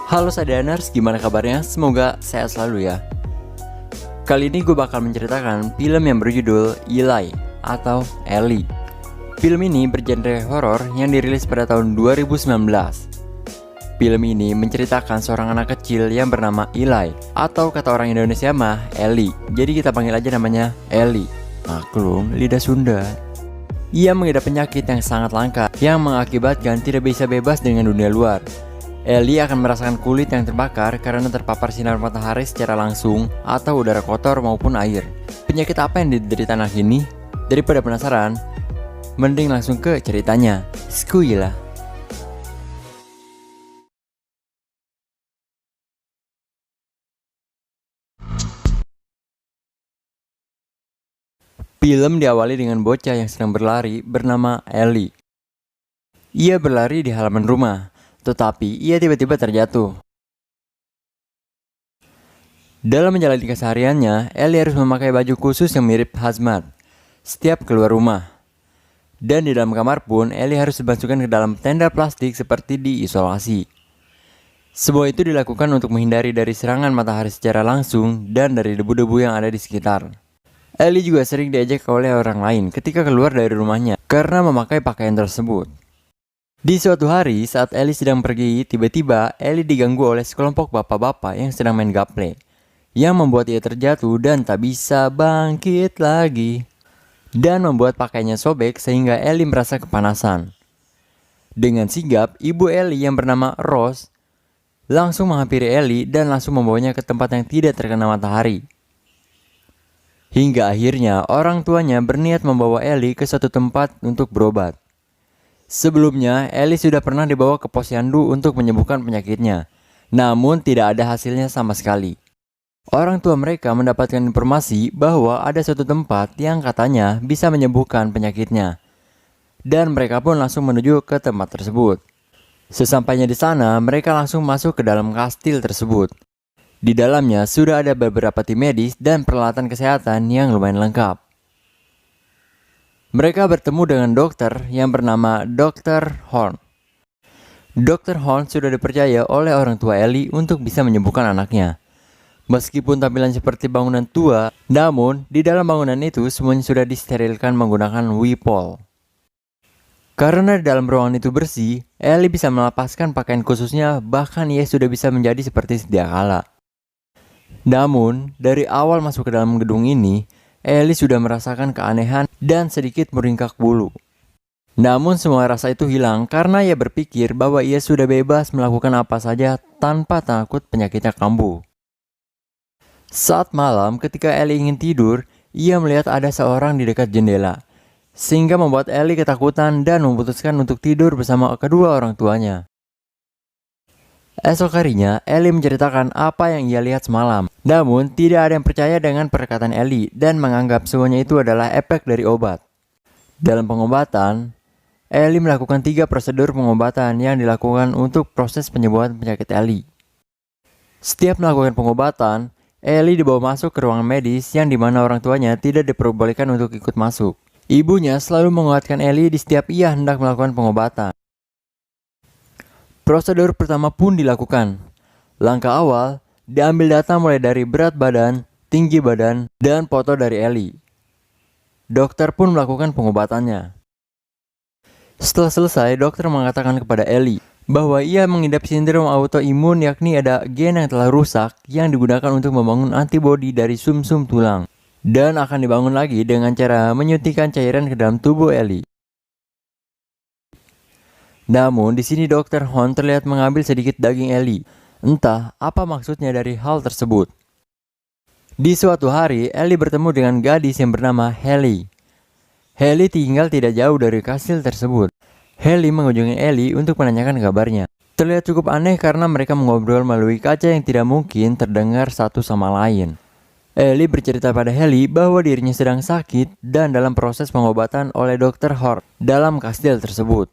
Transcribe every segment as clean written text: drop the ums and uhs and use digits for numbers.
Halo Sadaners, gimana kabarnya? Semoga sehat selalu ya. Kali ini gue bakal menceritakan film yang berjudul Eli atau Ellie. Film ini bergenre horor yang dirilis pada tahun 2019. Film ini menceritakan seorang anak kecil yang bernama Eli, atau kata orang Indonesia mah Ellie. Jadi kita panggil aja namanya Ellie. Maklum, lidah Sunda. Ia mengidap penyakit yang sangat langka yang mengakibatkan tidak bisa bebas dengan dunia luar. Ellie akan merasakan kulit yang terbakar karena terpapar sinar matahari secara langsung atau udara kotor maupun air. Penyakit apa yang diderita anak ini? Daripada penasaran, mending langsung ke ceritanya. Skuy lah. Film diawali dengan bocah yang sedang berlari bernama Ellie. Ia berlari di halaman rumah, tetapi ia tiba-tiba terjatuh. Dalam menjalani kesehariannya, Ellie harus memakai baju khusus yang mirip hazmat setiap keluar rumah. Dan di dalam kamar pun, Ellie harus dimasukkan ke dalam tenda plastik seperti diisolasi. Semua itu dilakukan untuk menghindari dari serangan matahari secara langsung dan dari debu-debu yang ada di sekitar. Ellie juga sering diejek oleh orang lain ketika keluar dari rumahnya karena memakai pakaian tersebut. Di suatu hari saat Ellie sedang pergi, tiba-tiba Ellie diganggu oleh sekelompok bapak-bapak yang sedang main gaple, yang membuat ia terjatuh dan tak bisa bangkit lagi, dan membuat pakaiannya sobek sehingga Ellie merasa kepanasan. Dengan sigap, ibu Ellie yang bernama Rose langsung menghampiri Ellie dan langsung membawanya ke tempat yang tidak terkena matahari. Hingga akhirnya orang tuanya berniat membawa Ellie ke suatu tempat untuk berobat. Sebelumnya, Ellie sudah pernah dibawa ke posyandu untuk menyembuhkan penyakitnya, namun tidak ada hasilnya sama sekali. Orang tua mereka mendapatkan informasi bahwa ada suatu tempat yang katanya bisa menyembuhkan penyakitnya, dan mereka pun langsung menuju ke tempat tersebut. Sesampainya di sana, mereka langsung masuk ke dalam kastil tersebut. Di dalamnya sudah ada beberapa tim medis dan peralatan kesehatan yang lumayan lengkap. Mereka bertemu dengan dokter yang bernama Dr. Horn. Dr. Horn sudah dipercaya oleh orang tua Ellie untuk bisa menyembuhkan anaknya. Meskipun tampilan seperti bangunan tua, namun di dalam bangunan itu semuanya sudah disterilkan menggunakan Wipol. Karena di dalam ruangan itu bersih, Ellie bisa melepaskan pakaian khususnya, bahkan ia sudah bisa menjadi seperti sedia kala. Namun, dari awal masuk ke dalam gedung ini, Ellie sudah merasakan keanehan dan sedikit meringkak bulu. Namun semua rasa itu hilang karena ia berpikir bahwa ia sudah bebas melakukan apa saja tanpa takut penyakitnya kambuh. Saat malam ketika Ellie ingin tidur, ia melihat ada seorang di dekat jendela, sehingga membuat Ellie ketakutan dan memutuskan untuk tidur bersama kedua orang tuanya. Esok harinya, Ellie menceritakan apa yang ia lihat semalam. Namun, tidak ada yang percaya dengan perkataan Ellie dan menganggap semuanya itu adalah efek dari obat. Dalam pengobatan, Ellie melakukan 3 prosedur pengobatan yang dilakukan untuk proses penyembuhan penyakit Ellie. Setiap melakukan pengobatan, Ellie dibawa masuk ke ruangan medis yang dimana orang tuanya tidak diperbolehkan untuk ikut masuk. Ibunya selalu menguatkan Ellie di setiap ia hendak melakukan pengobatan. Prosedur pertama pun dilakukan. Langkah awal, diambil data mulai dari berat badan, tinggi badan, dan foto dari Ellie. Dokter pun melakukan pengobatannya. Setelah selesai, dokter mengatakan kepada Ellie bahwa ia mengidap sindrom autoimun, yakni ada gen yang telah rusak yang digunakan untuk membangun antibodi dari sumsum tulang, dan akan dibangun lagi dengan cara menyuntikkan cairan ke dalam tubuh Ellie. Namun di sini Dr. Horn terlihat mengambil sedikit daging Ellie. Entah apa maksudnya dari hal tersebut. Di suatu hari, Ellie bertemu dengan gadis yang bernama Haley. Haley tinggal tidak jauh dari kastil tersebut. Haley mengunjungi Ellie untuk menanyakan kabarnya. Terlihat cukup aneh karena mereka mengobrol melalui kaca yang tidak mungkin terdengar satu sama lain. Ellie bercerita pada Haley bahwa dirinya sedang sakit dan dalam proses pengobatan oleh Dr. Horn dalam kastil tersebut.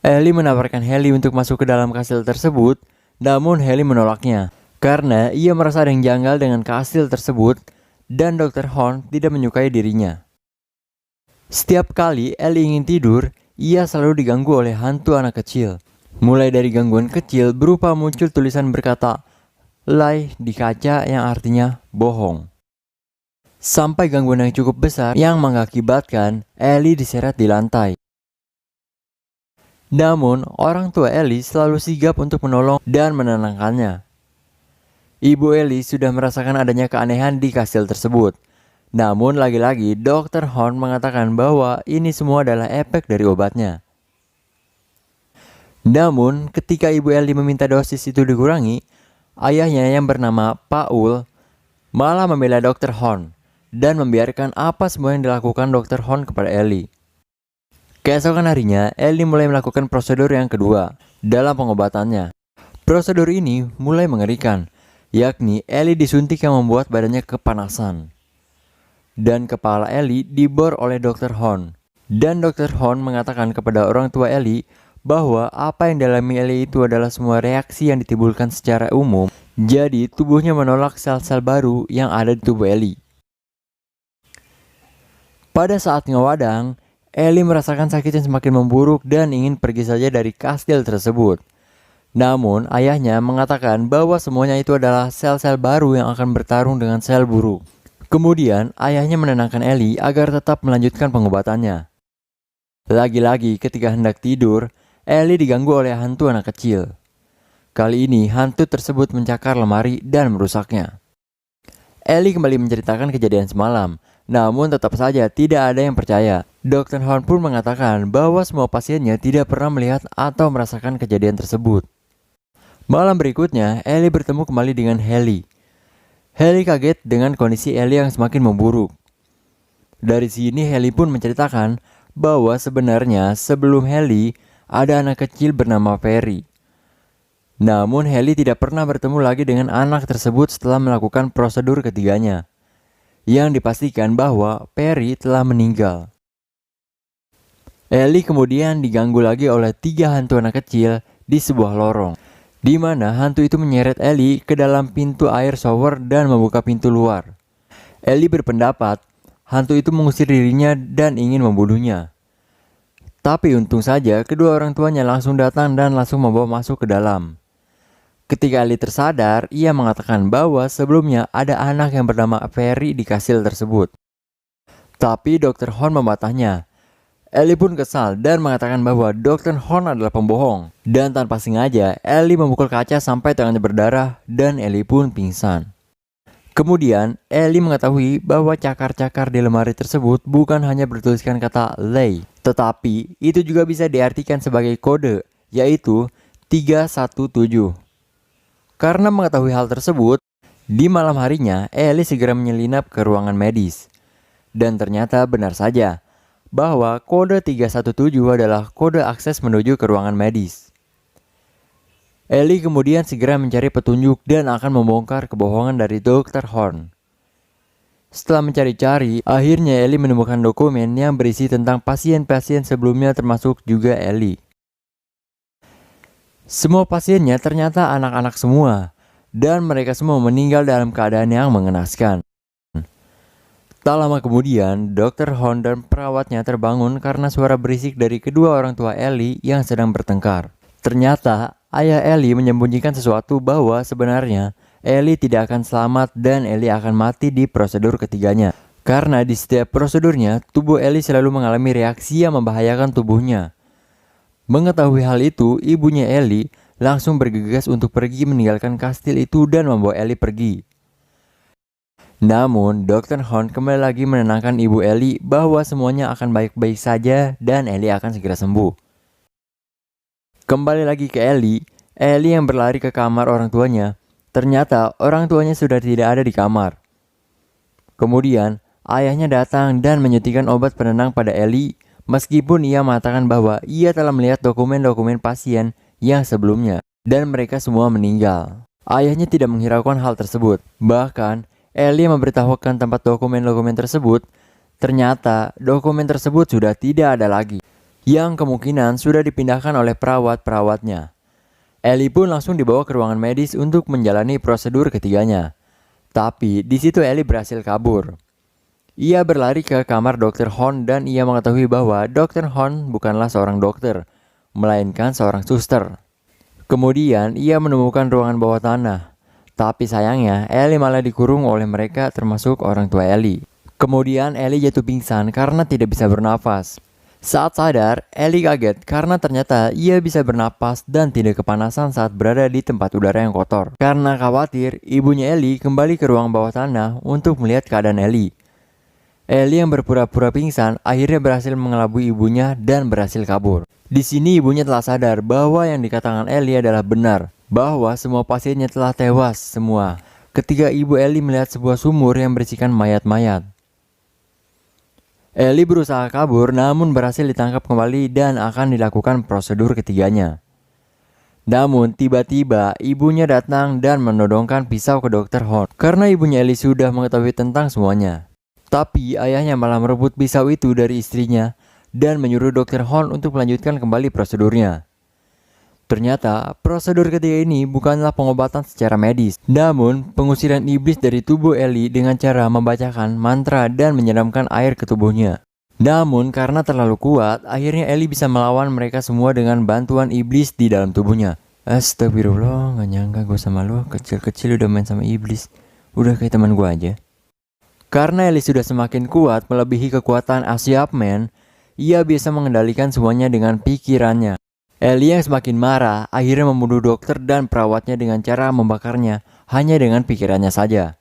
Ellie menawarkan Haley untuk masuk ke dalam kastil tersebut, namun Haley menolaknya karena ia merasa ada yang janggal dengan kastil tersebut dan Dr. Horn tidak menyukai dirinya. Setiap kali Ellie ingin tidur, ia selalu diganggu oleh hantu anak kecil. Mulai dari gangguan kecil berupa muncul tulisan berkata lie di kaca yang artinya bohong, sampai gangguan yang cukup besar yang mengakibatkan Ellie diseret di lantai. Namun, orang tua Ellie selalu sigap untuk menolong dan menenangkannya. Ibu Ellie sudah merasakan adanya keanehan di kastil tersebut. Namun lagi-lagi Dr. Horn mengatakan bahwa ini semua adalah efek dari obatnya. Namun, ketika Ibu Ellie meminta dosis itu dikurangi, ayahnya yang bernama Paul malah membela Dr. Horn dan membiarkan apa semua yang dilakukan Dr. Horn kepada Ellie. Keesokan harinya, Ellie mulai melakukan prosedur yang kedua dalam pengobatannya. Prosedur ini mulai mengerikan, yakni Ellie disuntik yang membuat badannya kepanasan. Dan kepala Ellie dibor oleh Dr. Horn. Dan Dr. Horn mengatakan kepada orang tua Ellie bahwa apa yang dialami Ellie itu adalah semua reaksi yang ditimbulkan secara umum. Jadi tubuhnya menolak sel-sel baru yang ada di tubuh Ellie. Pada saat ngewadang, Ellie merasakan sakit yang semakin memburuk dan ingin pergi saja dari kastil tersebut. Namun ayahnya mengatakan bahwa semuanya itu adalah sel-sel baru yang akan bertarung dengan sel buruk. Kemudian ayahnya menenangkan Ellie agar tetap melanjutkan pengobatannya. Lagi-lagi ketika hendak tidur, Ellie diganggu oleh hantu anak kecil. Kali ini hantu tersebut mencakar lemari dan merusaknya. Ellie kembali menceritakan kejadian semalam, namun tetap saja tidak ada yang percaya. Dr. Horn pun mengatakan bahwa semua pasiennya tidak pernah melihat atau merasakan kejadian tersebut. Malam berikutnya, Ellie bertemu kembali dengan Haley. Haley kaget dengan kondisi Ellie yang semakin memburuk. Dari sini Haley pun menceritakan bahwa sebenarnya sebelum Haley ada anak kecil bernama Perry. Namun Haley tidak pernah bertemu lagi dengan anak tersebut setelah melakukan prosedur ketiganya, yang dipastikan bahwa Perry telah meninggal. Ellie kemudian diganggu lagi oleh 3 hantu anak kecil di sebuah lorong, di mana hantu itu menyeret Ellie ke dalam pintu air shower dan membuka pintu luar. Ellie berpendapat hantu itu mengusir dirinya dan ingin membunuhnya. Tapi untung saja kedua orang tuanya langsung datang dan langsung membawa masuk ke dalam. Ketika Ellie tersadar, ia mengatakan bahwa sebelumnya ada anak yang bernama Perry di kastil tersebut. Tapi Dr. Horn membantahnya. Ellie pun kesal dan mengatakan bahwa Dr. Horn adalah pembohong. Dan tanpa sengaja, Ellie memukul kaca sampai tangannya berdarah dan Ellie pun pingsan. Kemudian, Ellie mengetahui bahwa cakar-cakar di lemari tersebut bukan hanya bertuliskan kata lay, tetapi itu juga bisa diartikan sebagai kode, yaitu 317. Karena mengetahui hal tersebut, di malam harinya Ellie segera menyelinap ke ruangan medis. Dan ternyata benar saja, bahwa kode 317 adalah kode akses menuju ke ruangan medis. Ellie kemudian segera mencari petunjuk dan akan membongkar kebohongan dari Dr. Horn. Setelah mencari-cari, akhirnya Ellie menemukan dokumen yang berisi tentang pasien-pasien sebelumnya termasuk juga Ellie. Semua pasiennya ternyata anak-anak semua, dan mereka semua meninggal dalam keadaan yang mengenaskan. Tak lama kemudian, Dr. Horn dan perawatnya terbangun karena suara berisik dari kedua orang tua Ellie yang sedang bertengkar. Ternyata, ayah Ellie menyembunyikan sesuatu bahwa sebenarnya Ellie tidak akan selamat dan Ellie akan mati di prosedur ketiganya. Karena di setiap prosedurnya, tubuh Ellie selalu mengalami reaksi yang membahayakan tubuhnya. Mengetahui hal itu, ibunya Ellie langsung bergegas untuk pergi meninggalkan kastil itu dan membawa Ellie pergi. Namun, Dr. Horn kembali lagi menenangkan ibu Ellie bahwa semuanya akan baik-baik saja dan Ellie akan segera sembuh. Kembali lagi ke Ellie yang berlari ke kamar orang tuanya. Ternyata orang tuanya sudah tidak ada di kamar. Kemudian, ayahnya datang dan menyuntikkan obat penenang pada Ellie, meskipun ia mengatakan bahwa ia telah melihat dokumen-dokumen pasien yang sebelumnya, dan mereka semua meninggal. Ayahnya tidak menghiraukan hal tersebut. Bahkan, Ellie memberitahukan tempat dokumen-dokumen tersebut. Ternyata, dokumen tersebut sudah tidak ada lagi, yang kemungkinan sudah dipindahkan oleh perawat-perawatnya. Ellie pun langsung dibawa ke ruangan medis untuk menjalani prosedur ketiganya. Tapi di situ Ellie berhasil kabur. Ia berlari ke kamar Dr. Horn dan ia mengetahui bahwa Dr. Horn bukanlah seorang dokter, melainkan seorang suster. Kemudian ia menemukan ruangan bawah tanah. Tapi sayangnya Ellie malah dikurung oleh mereka termasuk orang tua Ellie. Kemudian Ellie jatuh pingsan karena tidak bisa bernafas. Saat sadar, Ellie kaget karena ternyata ia bisa bernapas dan tidak kepanasan saat berada di tempat udara yang kotor. Karena khawatir, ibunya Ellie kembali ke ruang bawah tanah untuk melihat keadaan Ellie. Ellie yang berpura-pura pingsan akhirnya berhasil mengelabui ibunya dan berhasil kabur. Di sini ibunya telah sadar bahwa yang dikatakan Ellie adalah benar, bahwa semua pasiennya telah tewas semua. Ketika ibu Ellie melihat sebuah sumur yang berisikan mayat-mayat. Ellie berusaha kabur namun berhasil ditangkap kembali dan akan dilakukan prosedur ketiganya. Namun tiba-tiba ibunya datang dan menodongkan pisau ke Dr. Horn karena ibunya Ellie sudah mengetahui tentang semuanya. Tapi ayahnya malah merebut pisau itu dari istrinya dan menyuruh Dr. Horn untuk melanjutkan kembali prosedurnya. Ternyata prosedur ketiga ini bukanlah pengobatan secara medis, namun pengusiran iblis dari tubuh Ellie dengan cara membacakan mantra dan menyiramkan air ke tubuhnya. Namun karena terlalu kuat, akhirnya Ellie bisa melawan mereka semua dengan bantuan iblis di dalam tubuhnya. Astagfirullah, gak nyangka gue sama lo kecil-kecil udah main sama iblis. Udah kayak teman gue aja. Karena Ellie sudah semakin kuat melebihi kekuatan Asyap Man, ia bisa mengendalikan semuanya dengan pikirannya. Ellie yang semakin marah akhirnya membunuh dokter dan perawatnya dengan cara membakarnya hanya dengan pikirannya saja.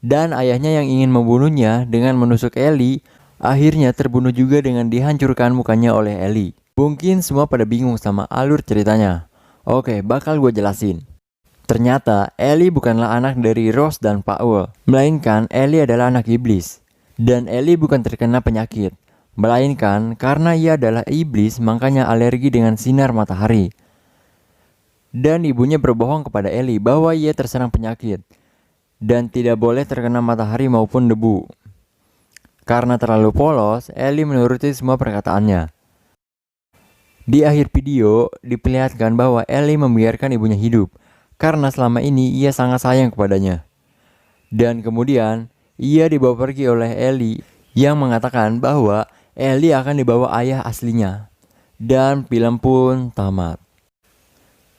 Dan ayahnya yang ingin membunuhnya dengan menusuk Ellie akhirnya terbunuh juga dengan dihancurkan mukanya oleh Ellie. Mungkin semua pada bingung sama alur ceritanya. Oke, bakal gue jelasin. Ternyata Ellie bukanlah anak dari Rose dan Paul, melainkan Ellie adalah anak iblis. Dan Ellie bukan terkena penyakit, melainkan karena ia adalah iblis makanya alergi dengan sinar matahari. Dan ibunya berbohong kepada Ellie bahwa ia terserang penyakit dan tidak boleh terkena matahari maupun debu. Karena terlalu polos, Ellie menuruti semua perkataannya. Di akhir video diperlihatkan bahwa Ellie membiarkan ibunya hidup karena selama ini ia sangat sayang kepadanya. Dan kemudian ia dibawa pergi oleh Ellie yang mengatakan bahwa Ellie akan dibawa ayah aslinya. Dan film pun tamat.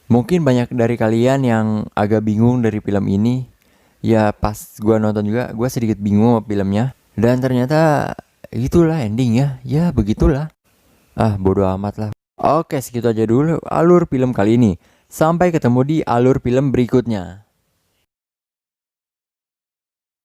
Mungkin banyak dari kalian yang agak bingung dari film ini. Ya pas gue nonton juga gue sedikit bingung sama filmnya. Dan ternyata itulah endingnya. Ya begitulah. Bodo amat lah. Oke, segitu aja dulu alur film kali ini. Sampai ketemu di alur film berikutnya.